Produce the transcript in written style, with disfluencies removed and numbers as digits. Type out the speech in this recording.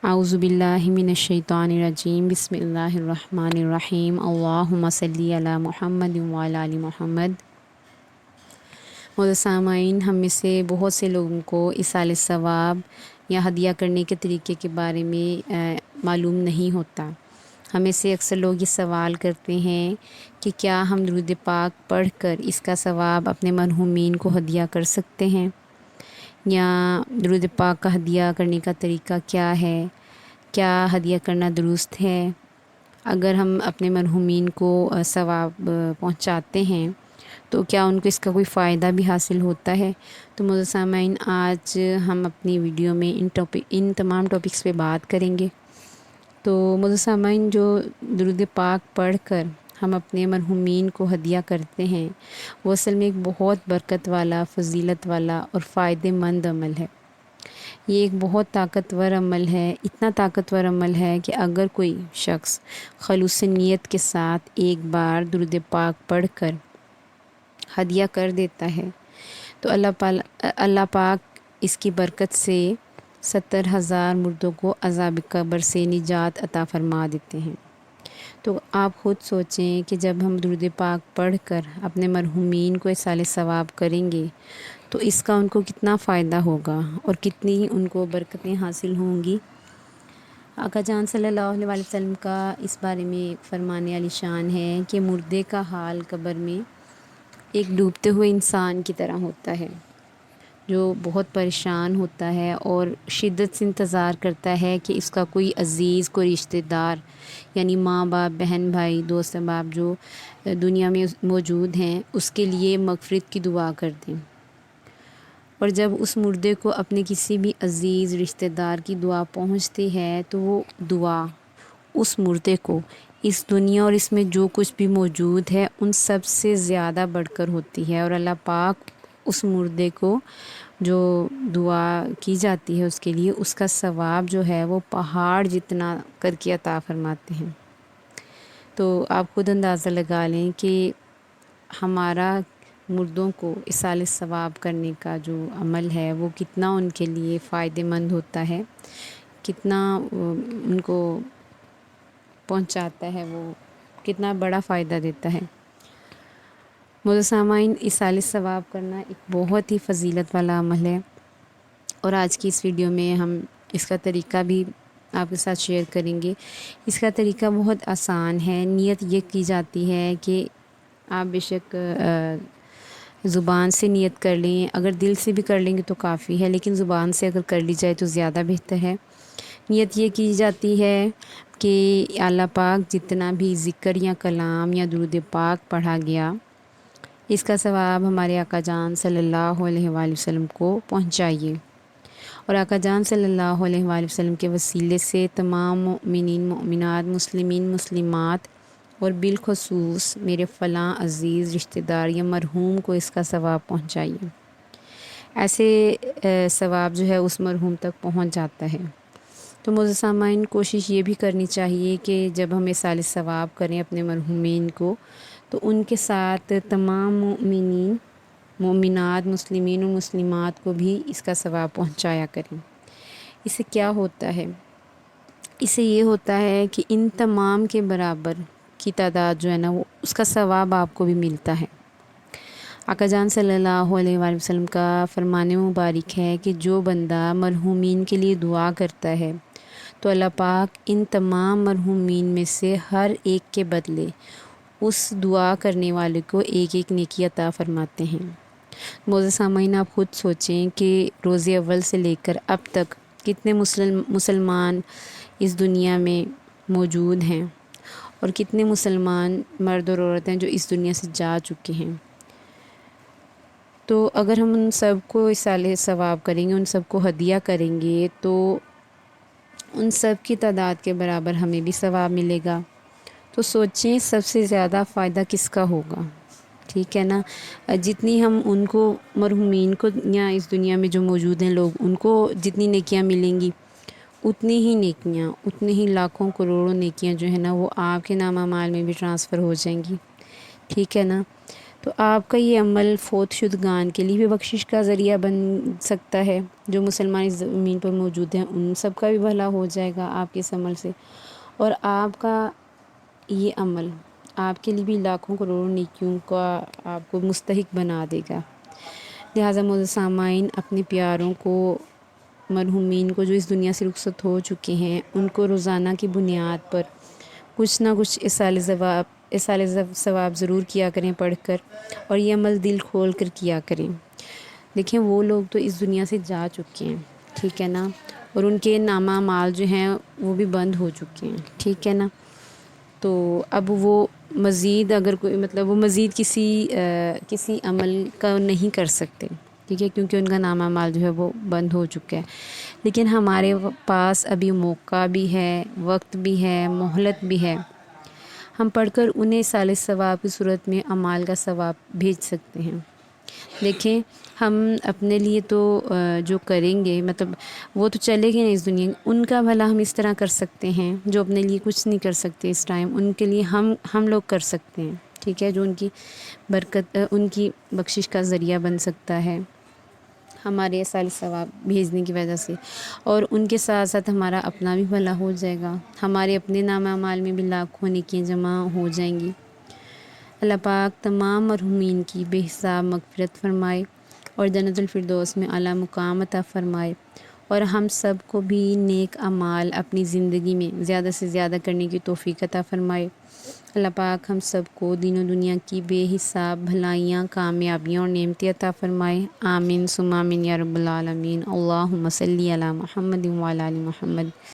اعوذ باللہ من الشیطان الرجیم بسم اللہ الرحمن الرحیم اللہم صلی علی محمد وعلی آل محمد۔ معزز سامعین، ہم میں سے بہت سے لوگوں کو ایصال ثواب یا ہدیہ کرنے کے طریقے کے بارے میں معلوم نہیں ہوتا۔ ہمیں سے اکثر لوگ یہ سوال کرتے ہیں کہ کیا ہم درود پاک پڑھ کر اس کا ثواب اپنے مرحومین کو ہدیہ کر سکتے ہیں، یا درود پاک کا ہدیہ کرنے کا طریقہ کیا ہے، کیا ہدیہ کرنا درست ہے؟ اگر ہم اپنے مرحومین کو ثواب پہنچاتے ہیں تو کیا ان کو اس کا کوئی فائدہ بھی حاصل ہوتا ہے؟ تو معزز سامعین، آج ہم اپنی ویڈیو میں ان تمام ٹاپکس پہ بات کریں گے۔ تو معزز سامعین، جو درود پاک پڑھ کر ہم اپنے مرحومین کو ہدیہ کرتے ہیں وہ اصل میں ایک بہت برکت والا، فضیلت والا اور فائدہ مند عمل ہے۔ یہ ایک بہت طاقتور عمل ہے، اتنا طاقتور عمل ہے کہ اگر کوئی شخص خلوص نیت کے ساتھ ایک بار درود پاک پڑھ کر ہدیہ کر دیتا ہے تو اللہ پاک اس کی برکت سے 70,000 مردوں کو عذاب قبر سے نجات عطا فرما دیتے ہیں۔ تو آپ خود سوچیں کہ جب ہم درود پاک پڑھ کر اپنے مرحومین کو ایصال ثواب کریں گے تو اس کا ان کو کتنا فائدہ ہوگا اور کتنی ان کو برکتیں حاصل ہوں گی۔ آقا جان صلی اللہ علیہ وسلم کا اس بارے میں فرمان عالی شان ہے کہ مردے کا حال قبر میں ایک ڈوبتے ہوئے انسان کی طرح ہوتا ہے، جو بہت پریشان ہوتا ہے اور شدت سے انتظار کرتا ہے کہ اس کا کوئی عزیز، کوئی رشتہ دار، یعنی ماں باپ، بہن بھائی، دوست احباب جو دنیا میں موجود ہیں اس کے لیے مغفرت کی دعا کر دیں۔ اور جب اس مردے کو اپنے کسی بھی عزیز رشتہ دار کی دعا پہنچتی ہے تو وہ دعا اس مردے کو اس دنیا اور اس میں جو کچھ بھی موجود ہے ان سب سے زیادہ بڑھ کر ہوتی ہے، اور اللہ پاک اس مردے کو جو دعا کی جاتی ہے اس کے لیے، اس کا ثواب جو ہے وہ پہاڑ جتنا کر کے عطا فرماتے ہیں۔ تو آپ خود اندازہ لگا لیں کہ ہمارا مردوں کو ایصال ثواب کرنے کا جو عمل ہے وہ کتنا ان کے لیے فائدہ مند ہوتا ہے، کتنا ان کو پہنچاتا ہے، وہ کتنا بڑا فائدہ دیتا ہے۔ معزز سامعین، ایصال ثواب کرنا ایک بہت ہی فضیلت والا عمل ہے، اور آج کی اس ویڈیو میں ہم اس کا طریقہ بھی آپ کے ساتھ شیئر کریں گے۔ اس کا طریقہ بہت آسان ہے۔ نیت یہ کی جاتی ہے کہ آپ بے شک زبان سے نیت کر لیں، اگر دل سے بھی کر لیں گے تو کافی ہے، لیکن زبان سے اگر کر لی جائے تو زیادہ بہتر ہے۔ نیت یہ کی جاتی ہے کہ اللہ پاک جتنا بھی ذکر یا کلام یا درود پاک پڑھا گیا اس کا ثواب ہمارے آقا جان صلی اللہ علیہ وآلہ وسلم کو پہنچائیے، اور آقا جان صلی اللہ علیہ وآلہ وسلم کے وسیلے سے تمام مؤمنین، مؤمنات، مسلمین، مسلمات اور بالخصوص میرے فلاں عزیز رشتہ دار یا مرحوم کو اس کا ثواب پہنچائیے۔ ایسے ثواب جو ہے اس مرحوم تک پہنچ جاتا ہے۔ تو معزز سامعین، کوشش یہ بھی کرنی چاہیے کہ جب ہم ایصال ثواب کریں اپنے مرحومین کو تو ان کے ساتھ تمام مؤمنین، مومنات، مسلمین و مسلمات کو بھی اس کا ثواب پہنچایا کریں۔ اس سے کیا ہوتا ہے؟ اس سے یہ ہوتا ہے کہ ان تمام کے برابر کی تعداد جو ہے نا وہ اس کا ثواب آپ کو بھی ملتا ہے۔ آقا جان صلی اللہ علیہ وآلہ وسلم کا فرمان مبارک ہے کہ جو بندہ مرحومین کے لیے دعا کرتا ہے تو اللہ پاک ان تمام مرحومین میں سے ہر ایک کے بدلے اس دعا کرنے والے کو ایک ایک نیکی عطا فرماتے ہیں۔ معزز سامعین، آپ خود سوچیں کہ روز اول سے لے کر اب تک کتنے مسلمان اس دنیا میں موجود ہیں، اور کتنے مسلمان مرد اور عورت ہیں جو اس دنیا سے جا چکے ہیں۔ تو اگر ہم ان سب کو ایصال ثواب کریں گے، ان سب کو ہدیہ کریں گے تو ان سب کی تعداد کے برابر ہمیں بھی ثواب ملے گا۔ تو سوچیں سب سے زیادہ فائدہ کس کا ہوگا؟ ٹھیک ہے نا؟ جتنی ہم ان کو مرحومین کو یا اس دنیا میں جو موجود ہیں لوگ، ان کو جتنی نیکیاں ملیں گی اتنی ہی نیکیاں، اتنی ہی لاکھوں کروڑوں نیکیاں جو ہے نا وہ آپ کے نام اعمال میں بھی ٹرانسفر ہو جائیں گی۔ ٹھیک ہے نا؟ تو آپ کا یہ عمل فوت شدگان کے لیے بھی بخشش کا ذریعہ بن سکتا ہے، جو مسلمان اس زمین پر موجود ہیں ان سب کا بھی بھلا ہو جائے گا آپ کے اس عمل سے، اور آپ کا یہ عمل آپ کے لیے بھی لاکھوں کروڑوں نیکیوں کا آپ کو مستحق بنا دے گا۔ لہٰذا معزز سامعین، اپنے پیاروں کو، مرحومین کو جو اس دنیا سے رخصت ہو چکے ہیں، ان کو روزانہ کی بنیاد پر کچھ نہ کچھ اِصالِ ثواب ضرور کیا کریں پڑھ کر، اور یہ عمل دل کھول کر کیا کریں۔ دیکھیں وہ لوگ تو اس دنیا سے جا چکے ہیں، ٹھیک ہے نا، اور ان کے نامہ اعمال جو ہیں وہ بھی بند ہو چکے ہیں، ٹھیک ہے نا۔ تو اب وہ مزید اگر کوئی وہ مزید کسی عمل کا نہیں کر سکتے، ٹھیک ہے، کیونکہ ان کا نامہ اعمال جو ہے وہ بند ہو چکا ہے۔ لیکن ہمارے پاس ابھی موقع بھی ہے، وقت بھی ہے، مہلت بھی ہے، ہم پڑھ کر انہیں اِصالِ ثواب کی صورت میں اعمال کا ثواب بھیج سکتے ہیں۔ دیکھیں ہم اپنے لیے تو جو کریں گے وہ تو چلے گئے اس دنیا، ان کا بھلا ہم اس طرح کر سکتے ہیں، جو اپنے لیے کچھ نہیں کر سکتے اس ٹائم، ان کے لیے ہم لوگ کر سکتے ہیں، ٹھیک ہے، جو ان کی برکت، ان کی بخشش کا ذریعہ بن سکتا ہے ہمارے اِصالِ ثواب بھیجنے کی وجہ سے، اور ان کے ساتھ ساتھ ہمارا اپنا بھی بھلا ہو جائے گا، ہمارے اپنے نامہ اعمال میں بھی لاکھوں نیکیاں جمع ہو جائیں گی۔ اللہ پاک تمام مرحومین کی بے حساب مغفرت فرمائے اور جنت الفردوس میں اعلیٰ مقام عطا فرمائے، اور ہم سب کو بھی نیک اعمال اپنی زندگی میں زیادہ سے زیادہ کرنے کی توفیق عطا فرمائے۔ اللہ پاک ہم سب کو دین و دنیا کی بے حساب بھلائیاں، کامیابیاں اور نعمتیں عطا فرمائے۔ آمین ثم آمین یا رب العالمین۔ اللہم صلی علی محمد وعلی آل محمد۔